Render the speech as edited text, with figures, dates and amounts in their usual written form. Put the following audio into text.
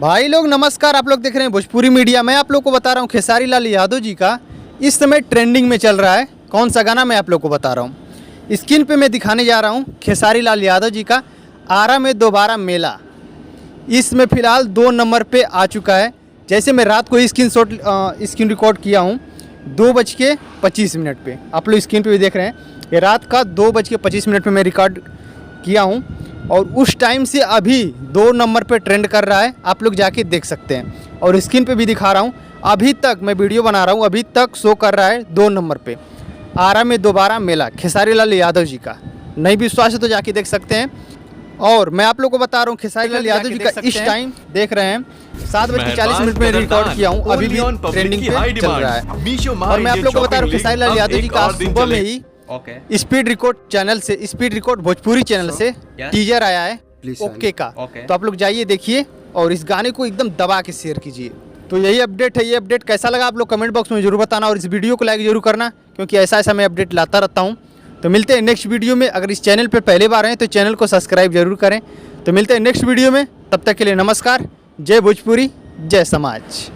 भाई लोग नमस्कार, आप लोग देख रहे हैं भोजपुरी मीडिया। मैं आप लोग को बता रहा हूँ खेसारी लाल यादव जी का इस समय ट्रेंडिंग में चल रहा है कौन सा गाना, मैं आप लोग को बता रहा हूँ। स्क्रीन पे मैं दिखाने जा रहा हूँ खेसारी लाल यादव जी का आरा में दोबारा मेला। इसमें फ़िलहाल 2 नंबर पे आ चुका है। जैसे मैं रात को स्क्रीन रिकॉर्ड किया हूँ 2:25 पे, आप लोग स्क्रीन पे भी देख रहे हैं। ये रात का 2:25 पे मैं रिकॉर्ड किया हूँ और उस टाइम से अभी 2 नंबर पे ट्रेंड कर रहा है, आप लोग जाके देख सकते हैं। और स्क्रीन पे भी दिखा रहा हूँ, अभी तक मैं वीडियो बना रहा हूँ, अभी तक शो कर रहा है 2 नंबर पे आरा में दोबारा मेला खेसारी लाल यादव जी का। नहीं विश्वास है तो जाके देख सकते हैं। और मैं आप लोग को बता रहा हूँ खेसारी लाल यादव जी का इस टाइम देख रहे हैं 7:40 में रिकॉर्ड किया हूँ, अभी भी ट्रेंडिंग पे चल रहा है। और मैं आप लोग को बता रहा हूँ खेसारी लाल यादव जी का सुबह में ही स्पीड रिकॉर्ड चैनल से, स्पीड रिकॉर्ड भोजपुरी चैनल से टीजर आया है ओके का। तो आप लोग जाइए देखिए और इस गाने को एकदम दबा के शेयर कीजिए। तो यही अपडेट है। ये अपडेट कैसा लगा आप लोग कमेंट बॉक्स में जरूर बताना और इस वीडियो को लाइक जरूर करना, क्योंकि ऐसा मैं अपडेट लाता रहता हूँ। तो मिलते हैं नेक्स्ट वीडियो में। अगर इस चैनल पर पहले बार हैं तो चैनल को सब्सक्राइब जरूर करें। तो मिलते हैं नेक्स्ट वीडियो में, तब तक के लिए नमस्कार। जय भोजपुरी, जय समाज।